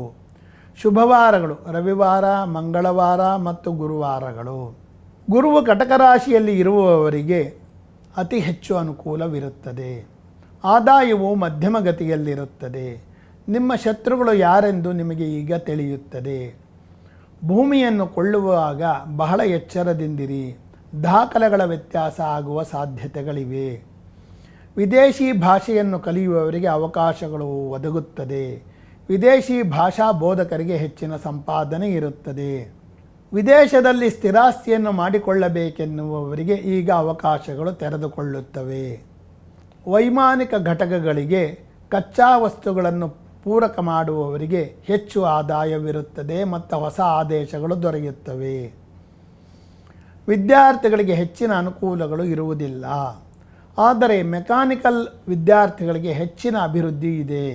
ಶುಭವಾರಗಳು ರವಿವಾರ, ಮಂಗಳವಾರ ಮತ್ತು ಗುರುವಾರಗಳು. ಗುರುವು ಕಟಕ ರಾಶಿಯಲ್ಲಿ ಇರುವವರಿಗೆ ಅತಿ ಹೆಚ್ಚು ಅನುಕೂಲವಿರುತ್ತದೆ. ಆದಾಯವು ಮಧ್ಯಮ ಗತಿಯಲ್ಲಿರುತ್ತದೆ. ನಿಮ್ಮ ಶತ್ರುಗಳು ಯಾರೆಂದು ನಿಮಗೆ ಈಗ ತಿಳಿಯುತ್ತದೆ. ಭೂಮಿಯನ್ನು ಕೊಳ್ಳುವಾಗ ಬಹಳ ಎಚ್ಚರದಿಂದಿರಿ. ದಾಖಲೆಗಳ ವ್ಯತ್ಯಾಸ ಆಗುವ ಸಾಧ್ಯತೆಗಳಿವೆ. ವಿದೇಶಿ ಭಾಷೆಯನ್ನು ಕಲಿಯುವವರಿಗೆ ಅವಕಾಶಗಳು ಒದಗುತ್ತದೆ. ವಿದೇಶಿ ಭಾಷಾ ಬೋಧಕರಿಗೆ ಹೆಚ್ಚಿನ ಸಂಪಾದನೆ ಇರುತ್ತದೆ. ವಿದೇಶದಲ್ಲಿ ಸ್ಥಿರಾಸ್ತಿಯನ್ನು ಮಾಡಿಕೊಳ್ಳಬೇಕೆನ್ನುವವರಿಗೆ ಈಗ ಅವಕಾಶಗಳು ತೆರೆದುಕೊಳ್ಳುತ್ತವೆ. ವೈಮಾನಿಕ ಘಟಕಗಳಿಗೆ ಕಚ್ಚಾ ವಸ್ತುಗಳನ್ನು ಪೂರಕ ಮಾಡುವವರಿಗೆ ಹೆಚ್ಚು ಆದಾಯವಿರುತ್ತದೆ ಮತ್ತು ಹೊಸ ಆದೇಶಗಳು ದೊರೆಯುತ್ತವೆ. ವಿದ್ಯಾರ್ಥಿಗಳಿಗೆ ಹೆಚ್ಚಿನ ಅನುಕೂಲಗಳು ಇರುವುದಿಲ್ಲ. ಆದರೆ ಮೆಕ್ಯಾನಿಕಲ್ ವಿದ್ಯಾರ್ಥಿಗಳಿಗೆ ಹೆಚ್ಚಿನ ಅಭಿವೃದ್ಧಿ ಇದೆ.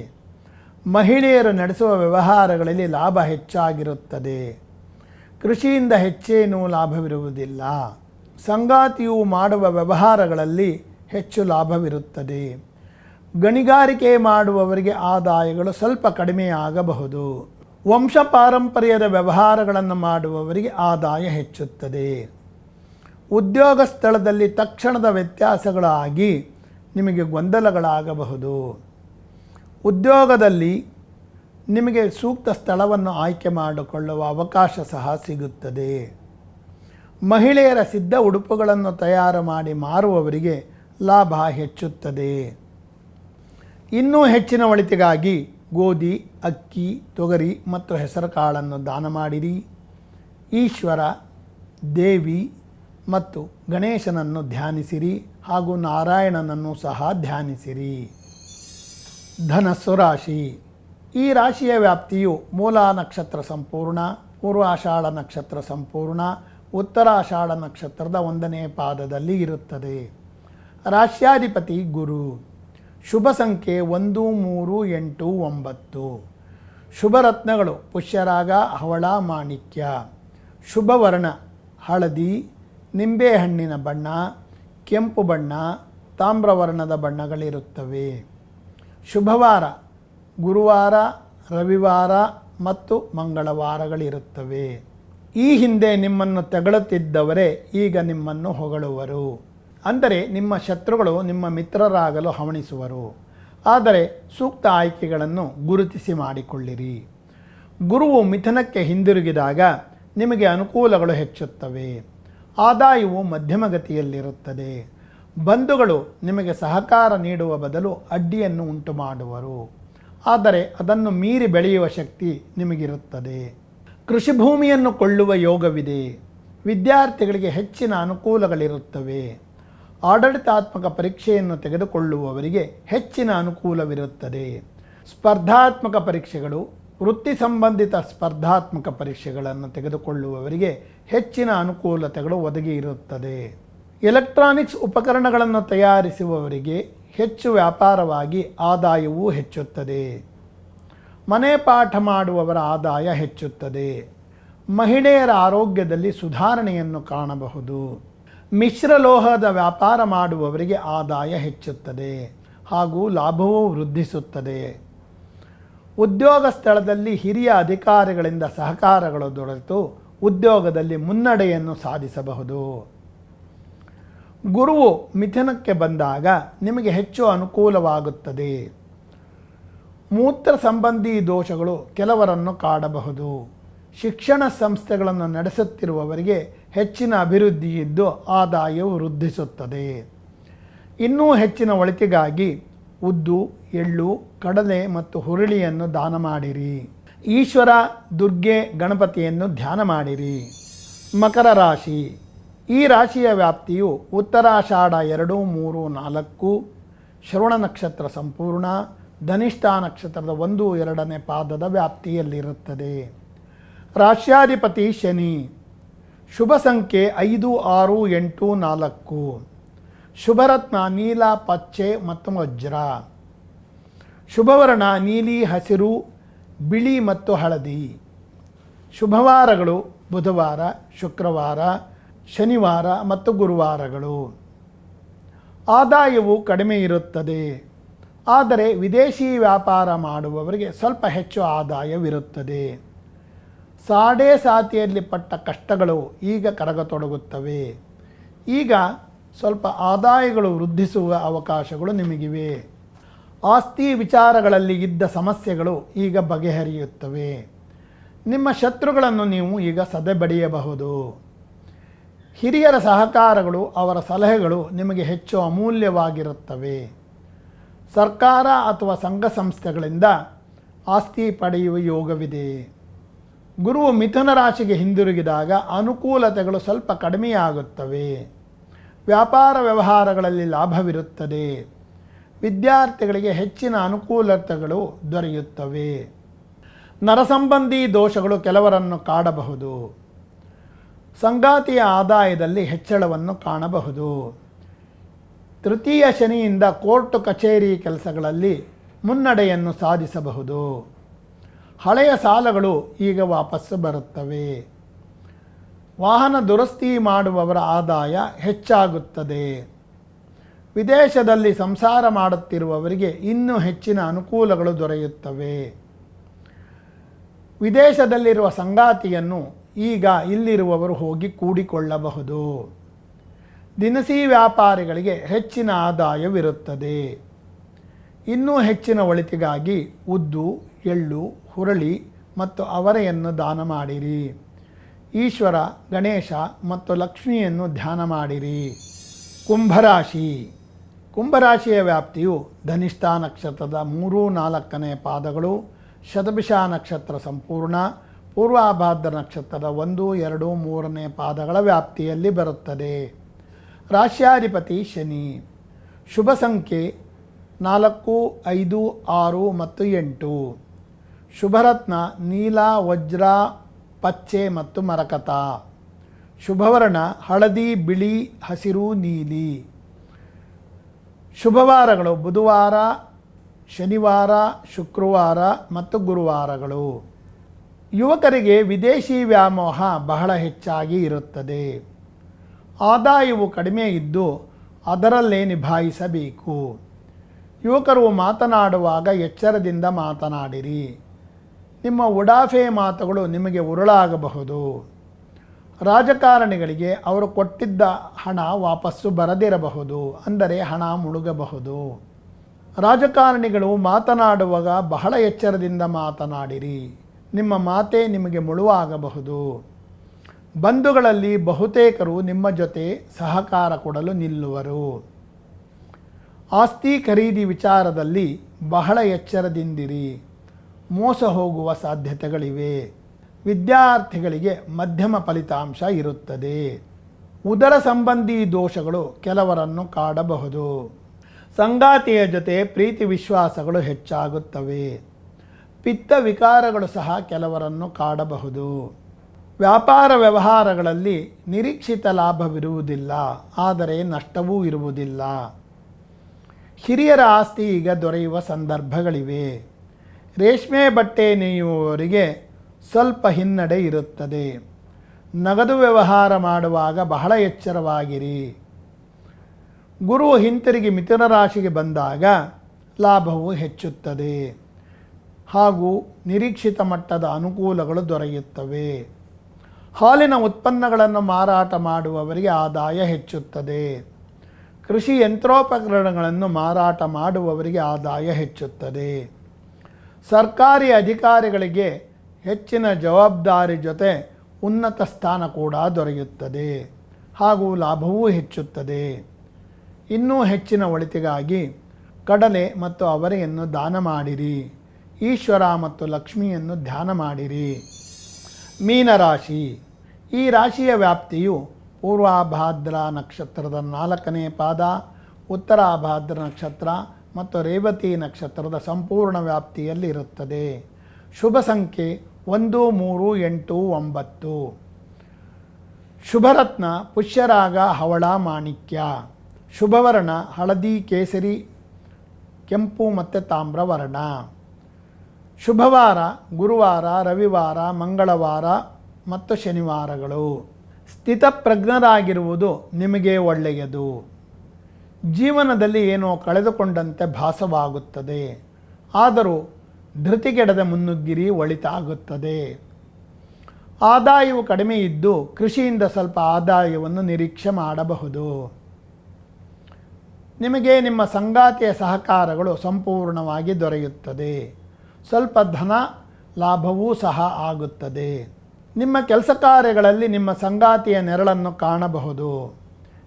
ಮಹಿಳೆಯರು ನಡೆಸುವ ವ್ಯವಹಾರಗಳಲ್ಲಿ ಲಾಭ ಹೆಚ್ಚಾಗಿರುತ್ತದೆ. ಕೃಷಿಯಿಂದ ಹೆಚ್ಚೇನೂ ಲಾಭವಿರುವುದಿಲ್ಲ. ಸಂಗಾತಿಯು ಮಾಡುವ ವ್ಯವಹಾರಗಳಲ್ಲಿ ಹೆಚ್ಚು ಲಾಭವಿರುತ್ತದೆ. ಗಣಿಗಾರಿಕೆ ಮಾಡುವವರಿಗೆ ಆದಾಯಗಳು ಸ್ವಲ್ಪ ಕಡಿಮೆಯಾಗಬಹುದು. ವಂಶ ಪಾರಂಪರ್ಯದ ವ್ಯವಹಾರಗಳನ್ನು ಮಾಡುವವರಿಗೆ ಆದಾಯ ಹೆಚ್ಚುತ್ತದೆ. ಉದ್ಯೋಗ ಸ್ಥಳದಲ್ಲಿ ತಕ್ಷಣದ ವ್ಯತ್ಯಾಸಗಳಾಗಿ ನಿಮಗೆ ಗೊಂದಲಗಳಾಗಬಹುದು. ಉದ್ಯೋಗದಲ್ಲಿ ನಿಮಗೆ ಸೂಕ್ತ ಸ್ಥಳವನ್ನು ಆಯ್ಕೆ ಮಾಡಿಕೊಳ್ಳುವ ಅವಕಾಶ ಸಹ ಸಿಗುತ್ತದೆ. ಮಹಿಳೆಯರ ಸಿದ್ಧ ಉಡುಪುಗಳನ್ನು ತಯಾರು ಮಾಡಿ ಮಾರುವವರಿಗೆ ಲಾಭ ಹೆಚ್ಚುತ್ತದೆ. ಇನ್ನೂ ಹೆಚ್ಚಿನ ಒಳಿತಿಗಾಗಿ ಗೋಧಿ, ಅಕ್ಕಿ, ತೊಗರಿ ಮತ್ತು ಹೆಸರುಕಾಳನ್ನು ದಾನ ಮಾಡಿರಿ. ಈಶ್ವರ, ದೇವಿ ಮತ್ತು ಗಣೇಶನನ್ನು ಧ್ಯಾನಿಸಿರಿ ಹಾಗೂ ನಾರಾಯಣನನ್ನು ಸಹ ಧ್ಯಾನಿಸಿರಿ. ಧನಸ್ಸು ರಾಶಿ. ಈ ರಾಶಿಯ ವ್ಯಾಪ್ತಿಯು ಮೂಲ ನಕ್ಷತ್ರ ಸಂಪೂರ್ಣ, ಪೂರ್ವಾಷಾಢ ನಕ್ಷತ್ರ ಸಂಪೂರ್ಣ, ಉತ್ತರಾಷಾಢ ನಕ್ಷತ್ರದ 1ನೇ ಪಾದದಲ್ಲಿ ಇರುತ್ತದೆ. ರಾಶ್ಯಾಧಿಪತಿ ಗುರು. ಶುಭ ಸಂಖ್ಯೆ 1, 3, 8, 9. ಶುಭರತ್ನಗಳು ಪುಷ್ಯರಾಗ, ಹವಳ, ಮಾಣಿಕ್ಯ. ಶುಭವರ್ಣ ಹಳದಿ, ನಿಂಬೆಹಣ್ಣಿನ ಬಣ್ಣ, ಕೆಂಪು ಬಣ್ಣ, ತಾಮ್ರವರ್ಣದ ಬಣ್ಣಗಳಿರುತ್ತವೆ. ಶುಭವಾರ ಗುರುವಾರ, ರವಿವಾರ ಮತ್ತು ಮಂಗಳವಾರಗಳಿರುತ್ತವೆ. ಈ ಹಿಂದೆ ನಿಮ್ಮನ್ನು ತೆಗಳುತ್ತಿದ್ದವರೇ ಈಗ ನಿಮ್ಮನ್ನು ಹೊಗಳುವರು. ಅಂದರೆ ನಿಮ್ಮ ಶತ್ರುಗಳು ನಿಮ್ಮ ಮಿತ್ರರಾಗಲು ಹವಣಿಸುವರು. ಆದರೆ ಸೂಕ್ತ ಆಯ್ಕೆಗಳನ್ನು ಗುರುತಿಸಿ ಮಾಡಿಕೊಳ್ಳಿರಿ. ಗುರುವು ಮಿಥುನಕ್ಕೆ ಹಿಂದಿರುಗಿದಾಗ ನಿಮಗೆ ಅನುಕೂಲಗಳು ಹೆಚ್ಚುತ್ತವೆ. ಆದಾಯವು ಮಧ್ಯಮಗತಿಯಲ್ಲಿರುತ್ತದೆ. ಬಂಧುಗಳು ನಿಮಗೆ ಸಹಕಾರ ನೀಡುವ ಬದಲು ಅಡ್ಡಿಯನ್ನು ಉಂಟು ಮಾಡುವರು. ಆದರೆ ಅದನ್ನು ಮೀರಿ ಬೆಳೆಯುವ ಶಕ್ತಿ ನಿಮಗಿರುತ್ತದೆ. ಕೃಷಿ ಭೂಮಿಯನ್ನು ಕೊಳ್ಳುವ ಯೋಗವಿದೆ. ವಿದ್ಯಾರ್ಥಿಗಳಿಗೆ ಹೆಚ್ಚಿನ ಅನುಕೂಲಗಳಿರುತ್ತವೆ. ಆಡಳಿತಾತ್ಮಕ ಪರೀಕ್ಷೆಯನ್ನು ತೆಗೆದುಕೊಳ್ಳುವವರಿಗೆ ಹೆಚ್ಚಿನ ಅನುಕೂಲವಿರುತ್ತದೆ. ಸ್ಪರ್ಧಾತ್ಮಕ ಪರೀಕ್ಷೆಗಳು, ವೃತ್ತಿ ಸಂಬಂಧಿತ ಸ್ಪರ್ಧಾತ್ಮಕ ಪರೀಕ್ಷೆಗಳನ್ನು ತೆಗೆದುಕೊಳ್ಳುವವರಿಗೆ ಹೆಚ್ಚಿನ ಅನುಕೂಲತೆಗಳು ಒದಗಿ ಇರುತ್ತದೆ. ಎಲೆಕ್ಟ್ರಾನಿಕ್ಸ್ ಉಪಕರಣಗಳನ್ನು ತಯಾರಿಸುವವರಿಗೆ ಹೆಚ್ಚು ವ್ಯಾಪಾರವಾಗಿ ಆದಾಯವೂ ಹೆಚ್ಚುತ್ತದೆ. ಮನೆ ಪಾಠ ಮಾಡುವವರ ಆದಾಯ ಹೆಚ್ಚುತ್ತದೆ. ಮಹಿಳೆಯರ ಆರೋಗ್ಯದಲ್ಲಿ ಸುಧಾರಣೆಯನ್ನು ಕಾಣಬಹುದು. ಮಿಶ್ರಲೋಹದ ವ್ಯಾಪಾರ ಮಾಡುವವರಿಗೆ ಆದಾಯ ಹೆಚ್ಚುತ್ತದೆ ಹಾಗೂ ಲಾಭವೂ ವೃದ್ಧಿಸುತ್ತದೆ. ಉದ್ಯೋಗ ಸ್ಥಳದಲ್ಲಿ ಹಿರಿಯ ಅಧಿಕಾರಿಗಳಿಂದ ಸಹಕಾರಗಳು ದೊರೆತು ಉದ್ಯೋಗದಲ್ಲಿ ಮುನ್ನಡೆಯನ್ನು ಸಾಧಿಸಬಹುದು. ಗುರುವು ಮಿಥುನಕ್ಕೆ ಬಂದಾಗ ನಿಮಗೆ ಹೆಚ್ಚು ಅನುಕೂಲವಾಗುತ್ತದೆ. ಮೂತ್ರ ಸಂಬಂಧಿ ದೋಷಗಳು ಕೆಲವರನ್ನು ಕಾಡಬಹುದು. ಶಿಕ್ಷಣ ಸಂಸ್ಥೆಗಳನ್ನು ನಡೆಸುತ್ತಿರುವವರಿಗೆ ಹೆಚ್ಚಿನ ಅಭಿವೃದ್ಧಿ ಇದ್ದು ಆದಾಯವು ವೃದ್ಧಿಸುತ್ತದೆ. ಇನ್ನೂ ಹೆಚ್ಚಿನ ಒಳಿತಿಗಾಗಿ ಉದ್ದು, ಎಳ್ಳು, ಕಡಲೆ ಮತ್ತು ಹುರುಳಿಯನ್ನು ದಾನ ಮಾಡಿರಿ. ಈಶ್ವರ, ದುರ್ಗೆ, ಗಣಪತಿಯನ್ನು ಧ್ಯಾನ ಮಾಡಿರಿ. ಮಕರ ರಾಶಿ. ಈ ರಾಶಿಯ ವ್ಯಾಪ್ತಿಯು ಉತ್ತರಾಷಾಢ 2, 3, 4, ಶ್ರವಣ ನಕ್ಷತ್ರ ಸಂಪೂರ್ಣ, ಧನಿಷ್ಠಾ ನಕ್ಷತ್ರದ 1, 2ನೇ ಪಾದದ ವ್ಯಾಪ್ತಿಯಲ್ಲಿರುತ್ತದೆ. ರಾಶ್ಯಾಧಿಪತಿ ಶನಿ. ಶುಭ ಸಂಖ್ಯೆ 5, 6, 8, 4. ಶುಭರತ್ನ ನೀಲ, ಪಚ್ಚೆ ಮತ್ತು ವಜ್ರ. ಶುಭವರ್ಣ ನೀಲಿ, ಹಸಿರು, ಬಿಳಿ ಮತ್ತು ಹಳದಿ. ಶುಭವಾರಗಳು ಬುಧವಾರ, ಶುಕ್ರವಾರ, ಶನಿವಾರ ಮತ್ತು ಗುರುವಾರಗಳು. ಆದಾಯವು ಕಡಿಮೆ ಇರುತ್ತದೆ. ಆದರೆ ವಿದೇಶಿ ವ್ಯಾಪಾರ ಮಾಡುವವರಿಗೆ ಸ್ವಲ್ಪ ಹೆಚ್ಚು ಆದಾಯವಿರುತ್ತದೆ. ಸಾಡೆ ಸಾತಿಯಲ್ಲಿ ಪಟ್ಟ ಕಷ್ಟಗಳು ಈಗ ಕರಗತೊಡಗುತ್ತವೆ. ಈಗ ಸ್ವಲ್ಪ ಆದಾಯಗಳು ವೃದ್ಧಿಸುವ ಅವಕಾಶಗಳು ನಿಮಗಿವೆ. ಆಸ್ತಿ ವಿಚಾರಗಳಲ್ಲಿ ಇದ್ದ ಸಮಸ್ಯೆಗಳು ಈಗ ಬಗೆಹರಿಯುತ್ತವೆ. ನಿಮ್ಮ ಶತ್ರುಗಳನ್ನು ನೀವು ಈಗ ಸದೆಬಡಿಯಬಹುದು. ಹಿರಿಯರ ಸಹಕಾರಗಳು, ಅವರ ಸಲಹೆಗಳು ನಿಮಗೆ ಹೆಚ್ಚು ಅಮೂಲ್ಯವಾಗಿರುತ್ತವೆ. ಸರ್ಕಾರ ಅಥವಾ ಸಂಘ ಸಂಸ್ಥೆಗಳಿಂದ ಆಸ್ತಿ ಪಡೆಯುವ ಯೋಗವಿದೆ. ಗುರುವು ಮಿಥುನ ರಾಶಿಗೆ ಹಿಂದಿರುಗಿದಾಗ ಅನುಕೂಲತೆಗಳು ಸ್ವಲ್ಪ ಕಡಿಮೆಯಾಗುತ್ತವೆ. ವ್ಯಾಪಾರ ವ್ಯವಹಾರಗಳಲ್ಲಿ ಲಾಭವಿರುತ್ತದೆ. ವಿದ್ಯಾರ್ಥಿಗಳಿಗೆ ಹೆಚ್ಚಿನ ಅನುಕೂಲತೆಗಳು ದೊರೆಯುತ್ತವೆ. ನರಸಂಬಂಧಿ ದೋಷಗಳು ಕೆಲವರನ್ನು ಕಾಡಬಹುದು. ಸಂಗಾತಿಯ ಆದಾಯದಲ್ಲಿ ಹೆಚ್ಚಳವನ್ನು ಕಾಣಬಹುದು. ತೃತೀಯ ಶನಿಯಿಂದ ಕೋರ್ಟ್ ಕಚೇರಿ ಕೆಲಸಗಳಲ್ಲಿ ಮುನ್ನಡೆಯನ್ನು ಸಾಧಿಸಬಹುದು. ಹಳೆಯ ಸಾಲಗಳು ಈಗ ವಾಪಸ್ಸು ಬರುತ್ತವೆ. ವಾಹನ ದುರಸ್ತಿ ಮಾಡುವವರ ಆದಾಯ ಹೆಚ್ಚಾಗುತ್ತದೆ. ವಿದೇಶದಲ್ಲಿ ಸಂಸಾರ ಮಾಡುತ್ತಿರುವವರಿಗೆ ಇನ್ನೂ ಹೆಚ್ಚಿನ ಅನುಕೂಲಗಳು ದೊರೆಯುತ್ತವೆ. ವಿದೇಶದಲ್ಲಿರುವ ಸಂಗಾತಿಯನ್ನು ಈಗ ಇಲ್ಲಿರುವವರು ಹೋಗಿ ಕೂಡಿಕೊಳ್ಳಬಹುದು. ದಿನಸಿ ವ್ಯಾಪಾರಿಗಳಿಗೆ ಹೆಚ್ಚಿನ ಆದಾಯವಿರುತ್ತದೆ. ಇನ್ನೂ ಹೆಚ್ಚಿನ ಒಳಿತಿಗಾಗಿ ಉದ್ದು, ಎಳ್ಳು, ಹುರಳಿ ಮತ್ತು ಅವರೆಯನ್ನು ದಾನ ಮಾಡಿರಿ. ಈಶ್ವರ, ಗಣೇಶ ಮತ್ತು ಲಕ್ಷ್ಮಿಯನ್ನು ಧ್ಯಾನ ಮಾಡಿರಿ. ಕುಂಭರಾಶಿ. ಕುಂಭರಾಶಿಯ ವ್ಯಾಪ್ತಿಯು ಧನಿಷ್ಠಾ ನಕ್ಷತ್ರದ 3, 4ನೇ ಪಾದಗಳು, ಶತಭಿಷ ನಕ್ಷತ್ರ ಸಂಪೂರ್ಣ, ಪೂರ್ವಾಭಾದ್ರ ನಕ್ಷತ್ರದ 1, 2, 3ನೇ ಪಾದಗಳ ವ್ಯಾಪ್ತಿಯಲ್ಲಿ ಬರುತ್ತದೆ. ರಾಶ್ಯಾಧಿಪತಿ ಶನಿ. ಶುಭ ಸಂಖ್ಯೆ 4, 5, 6 ಮತ್ತು 8. ಶುಭರತ್ನ ನೀಲ, ವಜ್ರ, ಪಚ್ಚೆ ಮತ್ತು ಮರಕತ. ಶುಭವರ್ಣ ಹಳದಿ, ಬಿಳಿ, ಹಸಿರು, ನೀಲಿ. ಶುಭವಾರಗಳು ಬುಧವಾರ, ಶನಿವಾರ, ಶುಕ್ರವಾರ ಮತ್ತು ಗುರುವಾರಗಳು. ಯುವಕರಿಗೆ ವಿದೇಶಿ ವ್ಯಾಮೋಹ ಬಹಳ ಹೆಚ್ಚಾಗಿ ಇರುತ್ತದೆ. ಆದಾಯವು ಕಡಿಮೆ ಇದ್ದು ಅದರಲ್ಲೇ ನಿಭಾಯಿಸಬೇಕು. ಯುವಕರು ಮಾತನಾಡುವಾಗ ಎಚ್ಚರದಿಂದ ಮಾತನಾಡಿರಿ. ನಿಮ್ಮ ಉಡಾಫೆ ಮಾತುಗಳು ನಿಮಗೆ ಉರುಳಾಗಬಹುದು. ರಾಜಕಾರಣಿಗಳಿಗೆ ಅವರು ಕೊಟ್ಟಿದ್ದ ಹಣ ವಾಪಸ್ಸು ಬರದಿರಬಹುದು, ಅಂದರೆ ಹಣ ಮುಳುಗಬಹುದು. ರಾಜಕಾರಣಿಗಳು ಮಾತನಾಡುವಾಗ ಬಹಳ ಎಚ್ಚರದಿಂದ ಮಾತನಾಡಿರಿ, ನಿಮ್ಮ ಮಾತೇ ನಿಮಗೆ ಮುಳುವಾಗಬಹುದು. ಬಂಧುಗಳಲ್ಲಿ ಬಹುತೇಕರು ನಿಮ್ಮ ಜೊತೆ ಸಹಕಾರ ಕೊಡಲು ನಿಲ್ಲುವರು. ಆಸ್ತಿ ಖರೀದಿ ವಿಚಾರದಲ್ಲಿ ಬಹಳ ಎಚ್ಚರದಿಂದಿರಿ, ಮೋಸ ಹೋಗುವ ಸಾಧ್ಯತೆಗಳಿವೆ. ವಿದ್ಯಾರ್ಥಿಗಳಿಗೆ ಮಧ್ಯಮ ಫಲಿತಾಂಶ ಇರುತ್ತದೆ. ಉದರ ಸಂಬಂಧಿ ದೋಷಗಳು ಕೆಲವರನ್ನು ಕಾಡಬಹುದು. ಸಂಗಾತಿಯ ಜೊತೆ ಪ್ರೀತಿ ವಿಶ್ವಾಸಗಳು ಹೆಚ್ಚಾಗುತ್ತವೆ. ಪಿತ್ತ ವಿಕಾರಗಳು ಸಹ ಕೆಲವರನ್ನು ಕಾಡಬಹುದು. ವ್ಯಾಪಾರ ವ್ಯವಹಾರಗಳಲ್ಲಿ ನಿರೀಕ್ಷಿತ ಲಾಭವಿರುವುದಿಲ್ಲ, ಆದರೆ ನಷ್ಟವೂ ಇರುವುದಿಲ್ಲ. ಹಿರಿಯರ ಆಸ್ತಿ ಈಗ ದೊರೆಯುವ ಸಂದರ್ಭಗಳಿವೆ. ರೇಷ್ಮೆ ಬಟ್ಟೆ ನೇಯುವವರಿಗೆ ಸ್ವಲ್ಪ ಹಿನ್ನಡೆ ಇರುತ್ತದೆ. ನಗದು ವ್ಯವಹಾರ ಮಾಡುವಾಗ ಬಹಳ ಎಚ್ಚರವಾಗಿರಿ. ಗುರು ಹಿಂತಿರುಗಿ ಮಿಥುನ ರಾಶಿಗೆ ಬಂದಾಗ ಲಾಭವು ಹೆಚ್ಚುತ್ತದೆ ಹಾಗೂ ನಿರೀಕ್ಷಿತ ಮಟ್ಟದ ಅನುಕೂಲಗಳು ದೊರೆಯುತ್ತವೆ. ಹಾಲಿನ ಉತ್ಪನ್ನಗಳನ್ನು ಮಾರಾಟ ಮಾಡುವವರಿಗೆ ಆದಾಯ ಹೆಚ್ಚುತ್ತದೆ. ಕೃಷಿ ಯಂತ್ರೋಪಕರಣಗಳನ್ನು ಮಾರಾಟ ಮಾಡುವವರಿಗೆ ಆದಾಯ ಹೆಚ್ಚುತ್ತದೆ. ಸರ್ಕಾರಿ ಅಧಿಕಾರಿಗಳಿಗೆ ಹೆಚ್ಚಿನ ಜವಾಬ್ದಾರಿ ಜೊತೆ ಉನ್ನತ ಸ್ಥಾನ ಕೂಡ ದೊರೆಯುತ್ತದೆ ಹಾಗೂ ಲಾಭವೂ ಹೆಚ್ಚುತ್ತದೆ. ಇನ್ನೂ ಹೆಚ್ಚಿನ ಒಳಿತಿಗಾಗಿ ಕಡಲೆ ಮತ್ತು ಅವರೆಯನ್ನು ದಾನ ಮಾಡಿರಿ. ಈಶ್ವರ ಮತ್ತು ಲಕ್ಷ್ಮಿಯನ್ನು ಧ್ಯಾನ ಮಾಡಿರಿ. ಮೀನರಾಶಿ. ಈ ರಾಶಿಯ ವ್ಯಾಪ್ತಿಯು ಪೂರ್ವಾಭಾದ್ರ ನಕ್ಷತ್ರದ 4ನೇ ಪಾದ, ಉತ್ತರಾಭಾದ್ರ ನಕ್ಷತ್ರ ಮತ್ತು ರೇವತಿ ನಕ್ಷತ್ರದ ಸಂಪೂರ್ಣ ವ್ಯಾಪ್ತಿಯಲ್ಲಿ ಇರುತ್ತದೆ. ಶುಭ ಸಂಖ್ಯೆ 1, 3, 8, 9. ಶುಭರತ್ನ ಪುಷ್ಯರಾಗ, ಹವಳ, ಮಾಣಿಕ್ಯ. ಶುಭವರ್ಣ ಹಳದಿ, ಕೇಸರಿ, ಕೆಂಪು ಮತ್ತು ತಾಮ್ರವರ್ಣ. ಶುಭವಾರ ಗುರುವಾರ, ರವಿವಾರ, ಮಂಗಳವಾರ ಮತ್ತು ಶನಿವಾರಗಳು. ಸ್ಥಿತಪ್ರಜ್ಞರಾಗಿರುವುದು ನಿಮಗೆ ಒಳ್ಳೆಯದು. ಜೀವನದಲ್ಲಿ ಏನೋ ಕಳೆದುಕೊಂಡಂತೆ ಭಾಸವಾಗುತ್ತದೆ, ಆದರೂ ಧೃತಿಗೆಡದ ಮುನ್ನುಗ್ಗಿರಿ, ಒಳಿತಾಗುತ್ತದೆ. ಆದಾಯವು ಕಡಿಮೆ ಇದ್ದು ಕೃಷಿಯಿಂದ ಸ್ವಲ್ಪ ಆದಾಯವನ್ನು ನಿರೀಕ್ಷೆ ಮಾಡಬಹುದು. ನಿಮಗೆ ನಿಮ್ಮ ಸಂಗಾತಿಯ ಸಹಕಾರಗಳು ಸಂಪೂರ್ಣವಾಗಿ ದೊರೆಯುತ್ತದೆ. ಸ್ವಲ್ಪ ಧನ ಲಾಭವೂ ಸಹ ಆಗುತ್ತದೆ. ನಿಮ್ಮ ಕೆಲಸ ಕಾರ್ಯಗಳಲ್ಲಿ ನಿಮ್ಮ ಸಂಗಾತಿಯ ನೆರಳನ್ನು ಕಾಣಬಹುದು.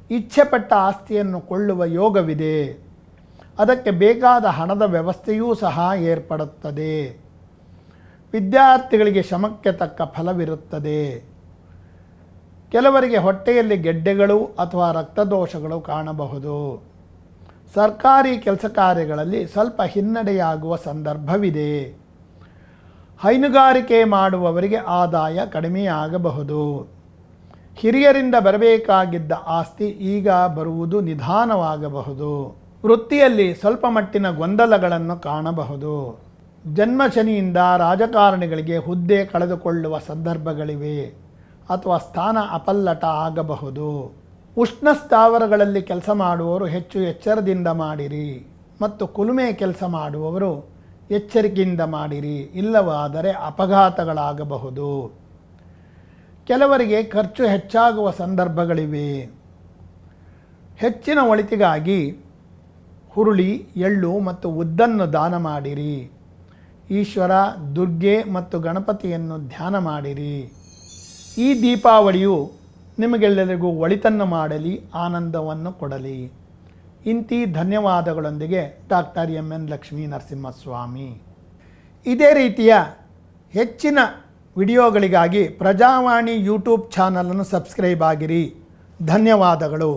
ಇಚ್ಛೆಪಟ್ಟ ಆಸ್ತಿಯನ್ನು ಕೊಳ್ಳುವ ಯೋಗವಿದೆ. ಅದಕ್ಕೆ ಬೇಕಾದ ಹಣದ ವ್ಯವಸ್ಥೆಯೂ ಸಹ ಏರ್ಪಡುತ್ತದೆ. ವಿದ್ಯಾರ್ಥಿಗಳಿಗೆ ಶ್ರಮಕ್ಕೆ ತಕ್ಕ ಫಲವಿರುತ್ತದೆ. ಕೆಲವರಿಗೆ ಹೊಟ್ಟೆಯಲ್ಲಿ ಗೆಡ್ಡೆಗಳು ಅಥವಾ ರಕ್ತದೋಷಗಳು ಕಾಣಬಹುದು. ಸರ್ಕಾರಿ ಕೆಲಸ ಕಾರ್ಯಗಳಲ್ಲಿ ಸ್ವಲ್ಪ ಹಿನ್ನಡೆಯಾಗುವ ಸಂದರ್ಭವಿದೆ. ಹೈನುಗಾರಿಕೆ ಮಾಡುವವರಿಗೆ ಆದಾಯ ಕಡಿಮೆಯಾಗಬಹುದು. ಹಿರಿಯರಿಂದ ಬರಬೇಕಾಗಿದ್ದ ಆಸ್ತಿ ಈಗ ಬರುವುದು ನಿಧಾನವಾಗಬಹುದು. ವೃತ್ತಿಯಲ್ಲಿ ಸ್ವಲ್ಪ ಮಟ್ಟಿನ ಗೊಂದಲಗಳನ್ನು ಕಾಣಬಹುದು. ಜನ್ಮ ಶನಿಯಿಂದ ರಾಜಕಾರಣಿಗಳಿಗೆ ಹುದ್ದೆ ಕಳೆದುಕೊಳ್ಳುವ ಸಂದರ್ಭಗಳಿವೆ ಅಥವಾ ಸ್ಥಾನ ಅಪಲ್ಲಟ ಆಗಬಹುದು. ಉಷ್ಣ ಸ್ಥಾವರಗಳಲ್ಲಿ ಕೆಲಸ ಮಾಡುವವರು ಹೆಚ್ಚು ಎಚ್ಚರದಿಂದ ಮಾಡಿರಿ ಮತ್ತು ಕುಲುಮೆ ಕೆಲಸ ಮಾಡುವವರು ಎಚ್ಚರಿಕೆಯಿಂದ ಮಾಡಿರಿ, ಇಲ್ಲವಾದರೆ ಅಪಘಾತಗಳಾಗಬಹುದು. ಕೆಲವರಿಗೆ ಖರ್ಚು ಹೆಚ್ಚಾಗುವ ಸಂದರ್ಭಗಳಿವೆ. ಹೆಚ್ಚಿನ ಒಳಿತಿಗಾಗಿ ಹುರುಳಿ, ಎಳ್ಳು ಮತ್ತು ಉದ್ದನ್ನು ದಾನ ಮಾಡಿರಿ. ಈಶ್ವರ, ದುರ್ಗೆ ಮತ್ತು ಗಣಪತಿಯನ್ನು ಧ್ಯಾನ ಮಾಡಿರಿ. ಈ ದೀಪಾವಳಿಯು ನಿಮಗೆಲ್ಲರಿಗೂ ಒಳಿತನ್ನು ಮಾಡಲಿ, ಆನಂದವನ್ನು ಕೊಡಲಿ. ಇಂತಿ ಧನ್ಯವಾದಗಳೊಂದಿಗೆ ಡಾಕ್ಟರ್ MN ಲಕ್ಷ್ಮೀ ನರಸಿಂಹಸ್ವಾಮಿ. ಇದೇ ರೀತಿಯ ಹೆಚ್ಚಿನ ವಿಡಿಯೋಗಳಿಗಾಗಿ ಪ್ರಜಾವಾಣಿ ಯೂಟ್ಯೂಬ್ ಚಾನಲನ್ನು ಸಬ್ಸ್ಕ್ರೈಬ್ ಆಗಿರಿ. ಧನ್ಯವಾದಗಳು.